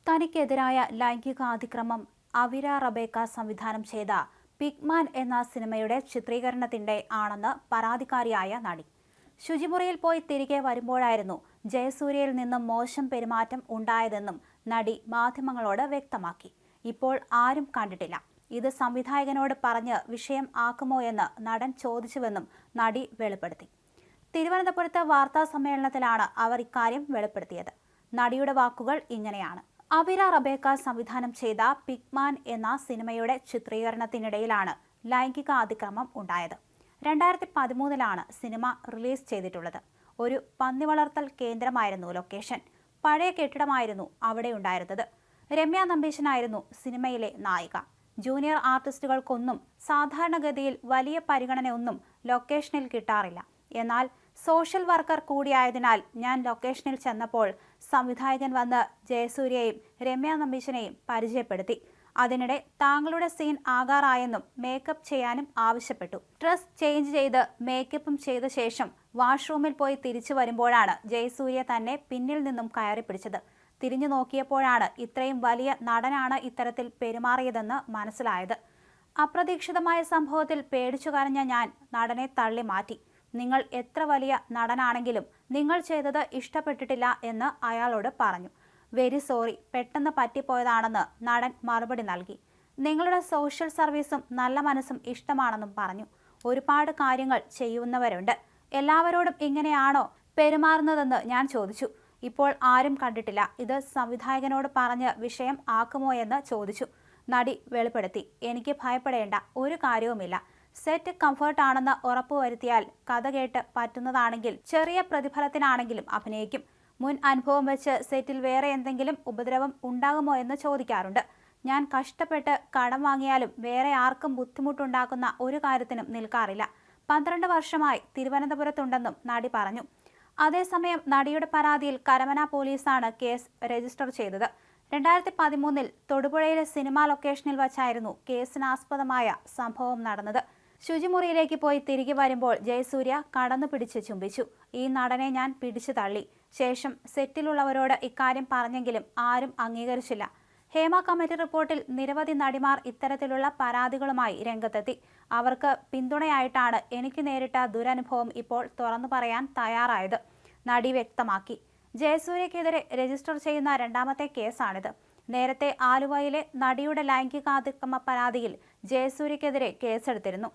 തനിക്കെതിരായ ലൈംഗികാതിക്രമം Avira Rebecca സംവിധാനം ചെയ്ത pigman എന്ന സിനിമയുടെ ചിത്രീകരണത്തിന്റെ ആണെന്ന് പരാതിക്കാരിയായ നടി. ശുചിമുറിയിൽ പോയി തിരികെ വരുമ്പോഴായിരുന്നു ജയസൂര്യയിൽ നിന്നും മോശം പെരുമാറ്റം ഉണ്ടായതെന്നും നടി മാധ്യമങ്ങളോട് വ്യക്തമാക്കി. ഇപ്പോൾ ആരും കണ്ടിട്ടില്ല. ഇത് സംവിധായകനോട് പറഞ്ഞ് വിഷയം ആക്കുമോ എന്ന് നടൻ ചോദിച്ചുവെന്നും നടി വെളിപ്പെടുത്തി. തിരുവനന്തപുരത്ത് വാർത്താ സമ്മേളനത്തിലാണ് അവർ ഇക്കാര്യം വെളിപ്പെടുത്തിയത്. നടിയുടെ വാക്കുകൾ ഇങ്ങനെയാണ്. അവിര റബേക്ക സംവിധാനം ചെയ്ത പിഗ്മാൻ എന്ന സിനിമയുടെ ചിത്രീകരണത്തിനിടയിലാണ് ലൈംഗിക അതിക്രമം ഉണ്ടായത്. 2013 സിനിമ റിലീസ് ചെയ്തിട്ടുള്ളത്. ഒരു പന്നി വളർത്തൽ കേന്ദ്രമായിരുന്നു ലൊക്കേഷൻ. പഴയ കെട്ടിടമായിരുന്നു അവിടെ ഉണ്ടായിരുന്നത്. രമ്യ നമ്പീശനായിരുന്നു സിനിമയിലെ നായിക. ജൂനിയർ ആർട്ടിസ്റ്റുകൾക്കൊന്നും സാധാരണഗതിയിൽ വലിയ പരിഗണനയൊന്നും ലൊക്കേഷനിൽ കിട്ടാറില്ല. എന്നാൽ സോഷ്യൽ വർക്കർ കൂടിയായതിനാൽ ഞാൻ ലൊക്കേഷനിൽ ചെന്നപ്പോൾ സംവിധായകൻ വന്ന് ജയസൂര്യയെയും രമ്യ നമ്പീശനെയും പരിചയപ്പെടുത്തി. അതിനിടെ താങ്കളുടെ സീൻ ആകാറായെന്നും മേക്കപ്പ് ചെയ്യാനും ആവശ്യപ്പെട്ടു. ഡ്രസ് ചേഞ്ച് ചെയ്ത് മേക്കപ്പും ചെയ്ത ശേഷം വാഷ്റൂമിൽ പോയി തിരിച്ചു വരുമ്പോഴാണ് ജയസൂര്യ തന്നെ പിന്നിൽ നിന്നും കയറി പിടിച്ചത്. തിരിഞ്ഞു നോക്കിയപ്പോഴാണ് ഇത്രയും വലിയ നടനാണ് ഇത്തരത്തിൽ പെരുമാറിയതെന്ന് മനസ്സിലായത്. അപ്രതീക്ഷിതമായ സംഭവത്തിൽ പേടിച്ചു കരഞ്ഞ ഞാൻ നടനെ തള്ളി മാറ്റി. നിങ്ങൾ എത്ര വലിയ നടനാണെങ്കിലും നിങ്ങൾ ചെയ്തത് ഇഷ്ടപ്പെട്ടിട്ടില്ല എന്ന് അയാളോട് പറഞ്ഞു. വെരി സോറി, പെട്ടെന്ന് പറ്റിപ്പോയതാണെന്ന് നടൻ മറുപടി നൽകി. നിങ്ങളുടെ സോഷ്യൽ സർവീസും നല്ല മനസ്സും ഇഷ്ടമാണെന്നും പറഞ്ഞു. ഒരുപാട് കാര്യങ്ങൾ ചെയ്യുന്നവരുണ്ട്. എല്ലാവരോടും ഇങ്ങനെയാണോ പെരുമാറുന്നതെന്ന് ഞാൻ ചോദിച്ചു. ഇപ്പോൾ ആരും കണ്ടിട്ടില്ല. ഇത് സംവിധായകനോട് പറഞ്ഞ് വിഷയം ആക്കുമോ എന്ന് ചോദിച്ചു. നടി വെളിപ്പെടുത്തി. എനിക്ക് ഭയപ്പെടേണ്ട ഒരു കാര്യവുമില്ല. സെറ്റ് കംഫർട്ട് ആണെന്ന് ഉറപ്പുവരുത്തിയാൽ കഥ കേട്ട് പറ്റുന്നതാണെങ്കിൽ ചെറിയ പ്രതിഫലത്തിനാണെങ്കിലും അഭിനയിക്കും. മുൻ അനുഭവം വെച്ച് സെറ്റിൽ വേറെ എന്തെങ്കിലും ഉപദ്രവം ഉണ്ടാകുമോ എന്ന് ചോദിക്കാറുണ്ട്. ഞാൻ കഷ്ടപ്പെട്ട് കടം വാങ്ങിയാലും വേറെ ആർക്കും ബുദ്ധിമുട്ടുണ്ടാക്കുന്ന ഒരു കാര്യത്തിനും നിൽക്കാറില്ല. 12 വർഷമായി തിരുവനന്തപുരത്തുണ്ടെന്നും നടി പറഞ്ഞു. അതേസമയം നടിയുടെ പരാതിയിൽ കരമന പോലീസാണ് കേസ് രജിസ്റ്റർ ചെയ്തത്. 2013 തൊടുപുഴയിലെ സിനിമാ ലൊക്കേഷനിൽ വച്ചായിരുന്നു കേസിനാസ്പദമായ സംഭവം നടന്നത്. ശുചിമുറിയിലേക്ക് പോയി തിരികെ വരുമ്പോൾ ജയസൂര്യ കടന്നു പിടിച്ച് ചുംബിച്ചു. ഈ നടനെ ഞാൻ പിടിച്ചു തള്ളി. ശേഷം സെറ്റിലുള്ളവരോട് ഇക്കാര്യം പറഞ്ഞെങ്കിലും ആരും അംഗീകരിച്ചില്ല. ഹേമ കമ്മിറ്റി റിപ്പോർട്ടിൽ നിരവധി നടിമാർ ഇത്തരത്തിലുള്ള പരാതികളുമായി രംഗത്തെത്തി. അവർക്ക് പിന്തുണയായിട്ടാണ് എനിക്ക് നേരിട്ട ദുരനുഭവം ഇപ്പോൾ തുറന്നു പറയാൻ തയ്യാറായത്, നടി വ്യക്തമാക്കി. ജയസൂര്യക്കെതിരെ രജിസ്റ്റർ ചെയ്യുന്ന രണ്ടാമത്തെ കേസാണിത്. നേരത്തെ ആലുവയിലെ നടിയുടെ ലൈംഗികാതിക്രമ പരാതിയിൽ ജയസൂര്യക്കെതിരെ കേസെടുത്തിരുന്നു.